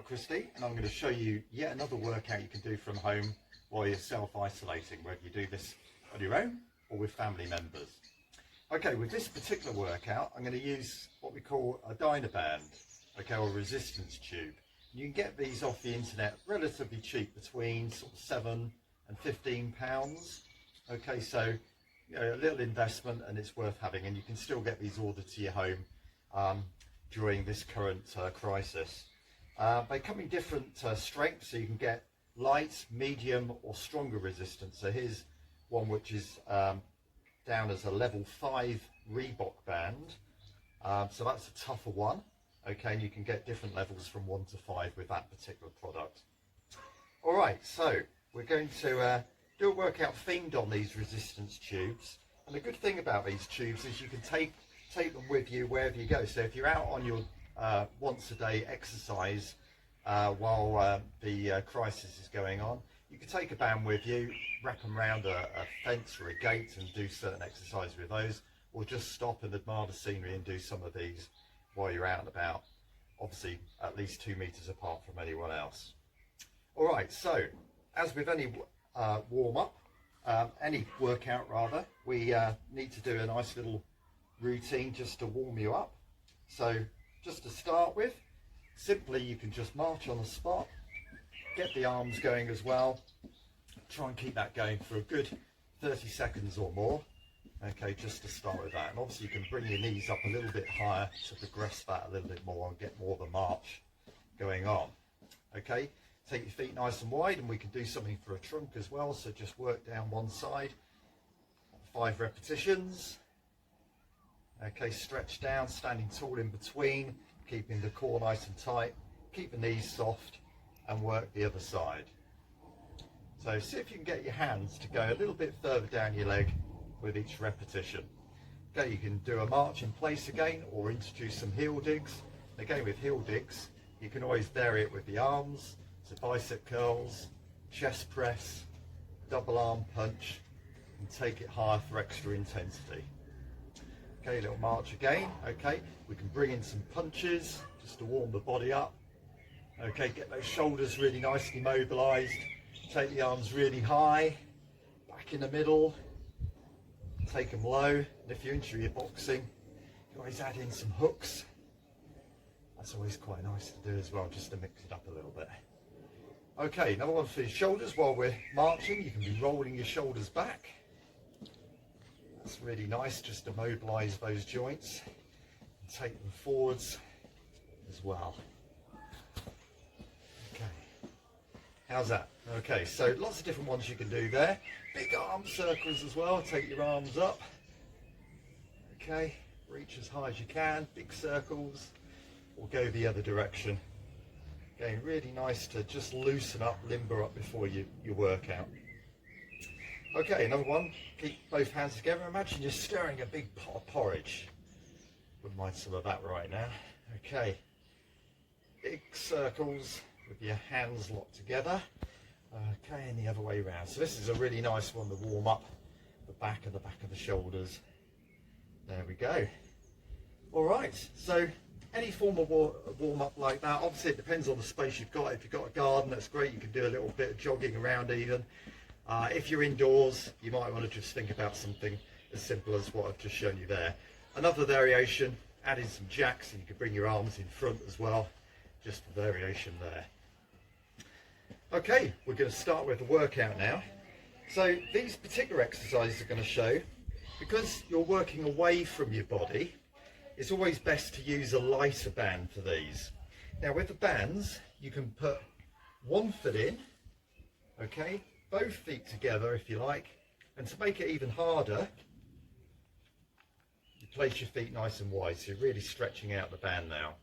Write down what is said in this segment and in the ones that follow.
Christie, and I'm going to show you yet another workout you can do from home while you're self-isolating, whether you do this on your own or with family members. Okay, with this particular workout, I'm going to use what we call a Dynaband, okay, or resistance tube. You can get these off the internet relatively cheap, between sort of £7 and £15. Okay, so you know, a little investment and it's worth having, and you can still get these ordered to your home during this current crisis. They come in different strengths, so you can get light, medium or stronger resistance. So here's one which is down as a level 5 Reebok band, so that's a tougher one, okay, and you can get different levels from 1 to 5 with that particular product. Alright, so we're going to do a workout themed on these resistance tubes, and the good thing about these tubes is you can take them with you wherever you go. So if you're out on your once a day exercise while the crisis is going on, you can take a band with you, wrap them around a fence or a gate and do certain exercises with those, or just stop and admire the scenery and do some of these while you're out and about, obviously at least 2 meters apart from anyone else. Alright, so as with any warm-up, any workout rather, we need to do a nice little routine just to warm you up. So just to start with, simply you can just march on the spot, get the arms going as well, try and keep that going for a good 30 seconds or more, okay, just to start with that. And obviously you can bring your knees up a little bit higher to progress that a little bit more and get more of a march going on. Okay, take your feet nice and wide, and we can do something for a trunk as well, so just work down one side, 5 repetitions. Okay, stretch down, standing tall in between, keeping the core nice and tight, keep the knees soft, and work the other side. So see if you can get your hands to go a little bit further down your leg with each repetition. Okay, you can do a march in place again, or introduce some heel digs. Again, with heel digs, you can always vary it with the arms, so bicep curls, chest press, double arm punch, and take it higher for extra intensity. Okay, a little march again. Okay, we can bring in some punches just to warm the body up. Okay, get those shoulders really nicely mobilized. Take the arms really high, back in the middle, take them low. And if you're into your boxing, you always add in some hooks. That's always quite nice to do as well, just to mix it up a little bit. Okay, another one for your shoulders. While we're marching, you can be rolling your shoulders back. That's really nice, just to mobilize those joints and take them forwards as well. Okay, how's that? Okay, so lots of different ones you can do there. Big arm circles as well, take your arms up. Okay, reach as high as you can, big circles, or go the other direction. Again, really nice to just loosen up, limber up before you work out. Okay, another one, keep both hands together. Imagine you're stirring a big pot of porridge. Wouldn't mind some of that right now. Okay, big circles with your hands locked together. Okay, and the other way around. So this is a really nice one to warm up the back of the shoulders. There we go. All right, so any form of warm up like that, obviously it depends on the space you've got. If you've got a garden, that's great, you can do a little bit of jogging around even. If you're indoors, you might want to just think about something as simple as what I've just shown you there. Another variation, add in some jacks, and you can bring your arms in front as well, just for variation there. Okay, we're going to start with the workout now. So these particular exercises are going to show, because you're working away from your body, it's always best to use a lighter band for these. Now with the bands, you can put one foot in, okay, both feet together if you like, and to make it even harder, you place your feet nice and wide, so you're really stretching out the band now.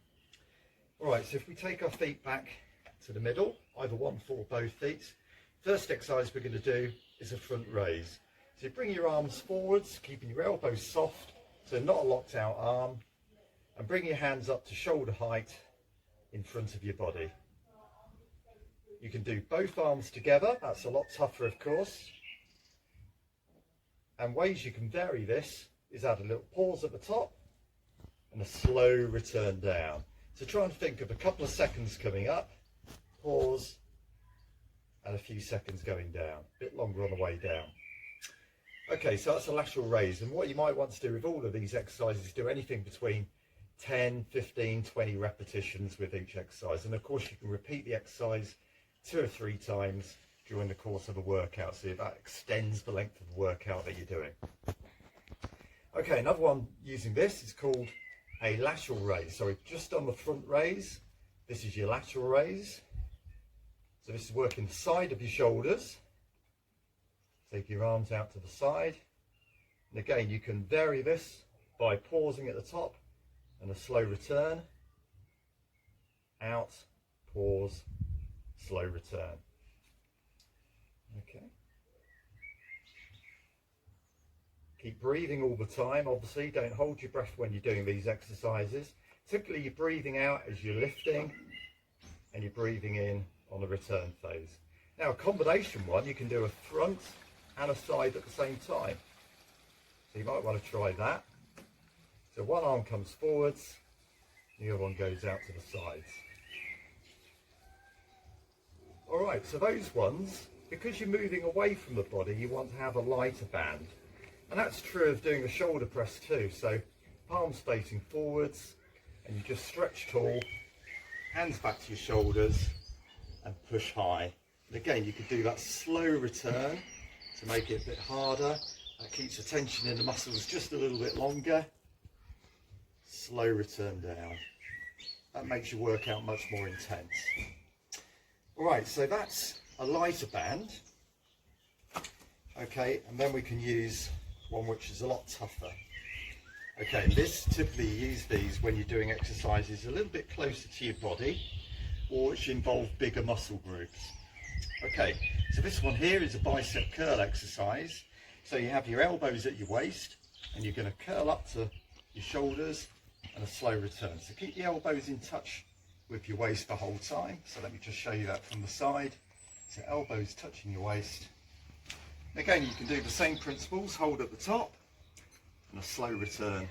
Alright, so if we take our feet back to the middle, either one foot or both feet, first exercise we're going to do is a front raise. So you bring your arms forwards, keeping your elbows soft, so not a locked out arm, and bring your hands up to shoulder height in front of your body. You can do both arms together, that's a lot tougher of course. And ways you can vary this is add a little pause at the top and a slow return down. So try and think of a couple of seconds coming up pause, and a few seconds going down, a bit longer on the way down. Okay, so that's a lateral raise, and what you might want to do with all of these exercises is do anything between 10, 15, 20 repetitions with each exercise. And of course you can repeat the exercise 2 or 3 times during the course of a workout, so that extends the length of the workout that you're doing. Okay, another one using this is called a lateral raise. So we've just done the front raise. This is your lateral raise. So this is working the side of your shoulders. Take your arms out to the side. And again, you can vary this by pausing at the top and a slow return. Out, pause, slow return. Okay. Keep breathing all the time, obviously. Don't hold your breath when you're doing these exercises. Typically you're breathing out as you're lifting and you're breathing in on the return phase. Now a combination one, you can do a front and a side at the same time. So you might want to try that. So one arm comes forwards, the other one goes out to the sides. Alright, so those ones, because you're moving away from the body, you want to have a lighter band. And that's true of doing the shoulder press too. So palms facing forwards, and you just stretch tall, hands back to your shoulders, and push high. And again, you could do that slow return to make it a bit harder. That keeps the tension in the muscles just a little bit longer. Slow return down. That makes your workout much more intense. Alright, so that's a lighter band. Okay, and then we can use one which is a lot tougher. Okay, typically you use these when you're doing exercises a little bit closer to your body or which involve bigger muscle groups. Okay, so this one here is a bicep curl exercise. So you have your elbows at your waist and you're going to curl up to your shoulders and a slow return. So keep the elbows in touch with your waist the whole time. So let me just show you that from the side. So elbows touching your waist. Again, you can do the same principles, hold at the top and a slow return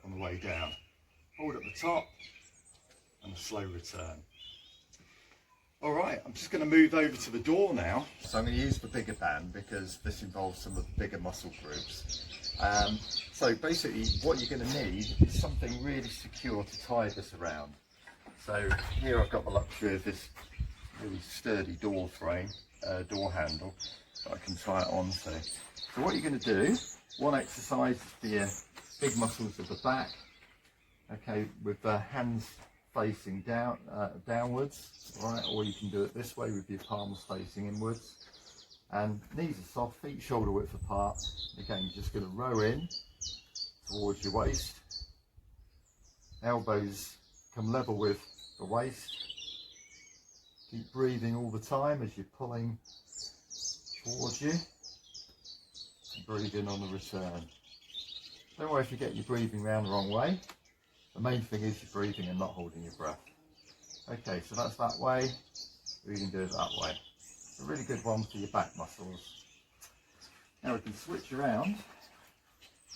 on the way down. Hold at the top and a slow return. Alright, I'm just going to move over to the door now. So I'm going to use the bigger band because this involves some of the bigger muscle groups. So basically what you're going to need is something really secure to tie this around. So here I've got the luxury of this really sturdy door frame, door handle that I can tie it onto. So what you're going to do, one exercise for your big muscles of the back, okay, with the hands facing downwards, right? Or you can do it this way with your palms facing inwards. And knees are soft, feet shoulder width apart. Again, you're just going to row in towards your waist. Elbows come level with the waist. Keep breathing all the time as you're pulling towards you. And breathe in on the return. Don't worry if you get your breathing round the wrong way. The main thing is you're breathing and not holding your breath. Okay, so that's that way. We can do it that way. It's a really good one for your back muscles. Now we can switch around.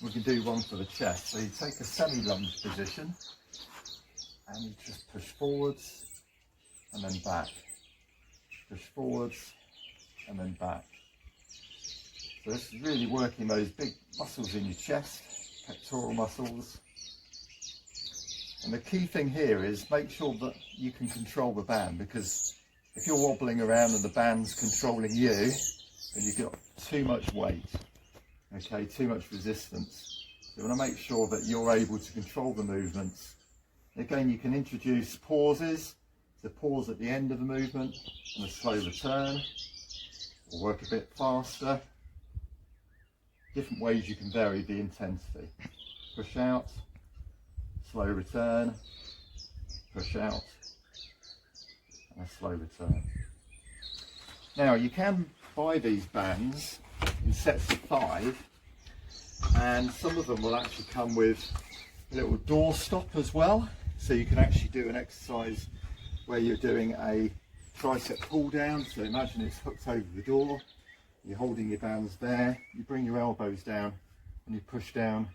We can do one for the chest. So you take a semi-lunge position and you just push forwards and then back. Push forwards and then back. So this is really working those big muscles in your chest, pectoral muscles. And the key thing here is make sure that you can control the band, because if you're wobbling around and the band's controlling you, then you've got too much weight, okay, too much resistance. So you want to make sure that you're able to control the movements. Again, you can introduce pauses, so pause at the end of the movement and a slow return, or work a bit faster. Different ways you can vary the intensity. Push out, slow return, push out, and a slow return. Now you can buy these bands in sets of 5, and some of them will actually come with a little door stop as well, so you can actually do an exercise where you're doing a tricep pull down. So imagine it's hooked over the door, you're holding your bands there, you bring your elbows down and you push down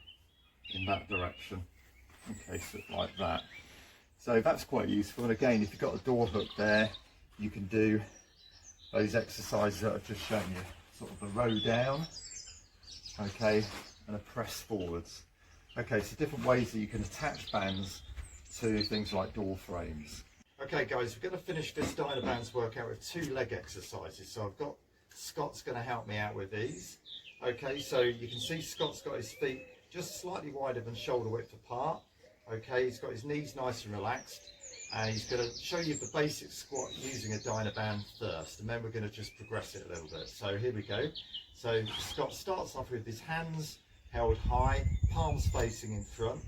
in that direction. Okay, so like that. So that's quite useful. And again, if you've got a door hook there, you can do those exercises that I've just shown you, sort of the row down, okay, and a press forwards. Okay, so different ways that you can attach bands to things like door frames. Okay guys, we're going to finish this Dynabands workout with 2 leg exercises. So I've got Scott's going to help me out with these. Okay, so you can see Scott's got his feet just slightly wider than shoulder width apart. Okay, he's got his knees nice and relaxed, and he's going to show you the basic squat using a Dynaband first, and then we're going to just progress it a little bit. So here we go. So Scott starts off with his hands held high, palms facing in front,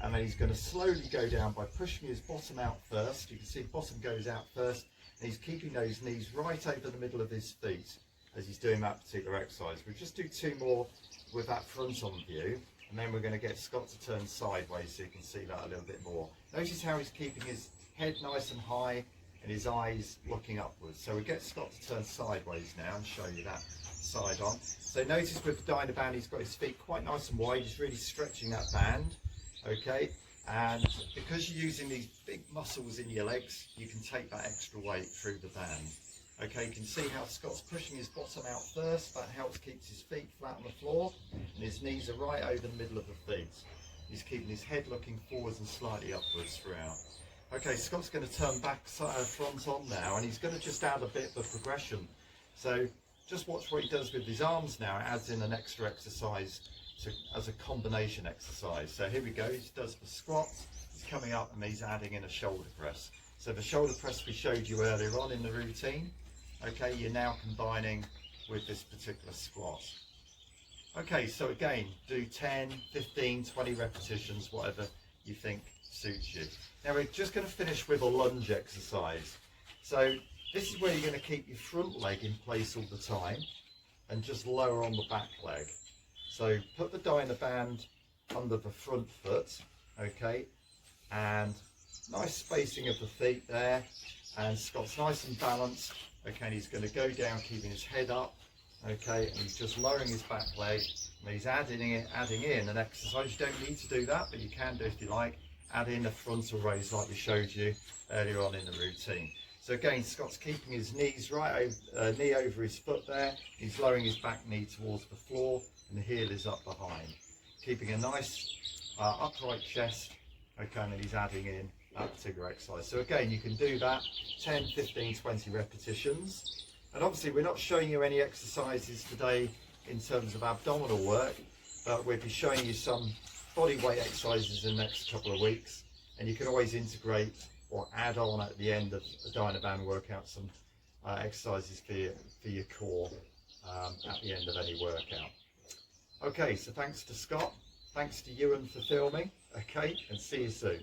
and then he's going to slowly go down by pushing his bottom out first. You can see bottom goes out first, and he's keeping those knees right over the middle of his feet as he's doing that particular exercise. We'll just do 2 more with that front on view, and then we're going to get Scott to turn sideways so you can see that a little bit more. Notice how he's keeping his head nice and high and his eyes looking upwards. So we get Scott to turn sideways now and show you that side on. So notice with the Dynaband, he's got his feet quite nice and wide. He's really stretching that band, okay? And because you're using these big muscles in your legs, you can take that extra weight through the band. Okay, you can see how Scott's pushing his bottom out first. That helps keep his feet flat on the floor, and his knees are right over the middle of the feet. He's keeping his head looking forwards and slightly upwards throughout. Okay, Scott's going to turn back front on now, and he's going to just add a bit of progression. So just watch what he does with his arms now. It adds in an extra exercise as a combination exercise. So here we go, he does the squats, he's coming up and he's adding in a shoulder press. So the shoulder press we showed you earlier on in the routine, okay, you're now combining with this particular squat. Okay, so again, do 10, 15, 20 repetitions, whatever you think suits you. Now we're just going to finish with a lunge exercise. So this is where you're going to keep your front leg in place all the time and just lower on the back leg. So put the Dynaband under the front foot, okay, and nice spacing of the feet there, and Scott's nice and balanced, okay, and he's going to go down keeping his head up, okay, and he's just lowering his back leg, and he's adding in an exercise. You don't need to do that, but you can do if you like. Add in a frontal raise like we showed you earlier on in the routine. So again, Scott's keeping his knees right over, knee over his foot there. He's lowering his back knee towards the floor, and the heel is up behind. Keeping a nice upright chest, okay, and then he's adding in that particular exercise. So again, you can do that 10, 15, 20 repetitions. And obviously we're not showing you any exercises today in terms of abdominal work, but we'll be showing you some body weight exercises in the next couple of weeks, and you can always integrate or add on at the end of the Dynaband workout some exercises for your core at the end of any workout. Okay, so thanks to Scott, thanks to Ewan for filming, okay, and see you soon.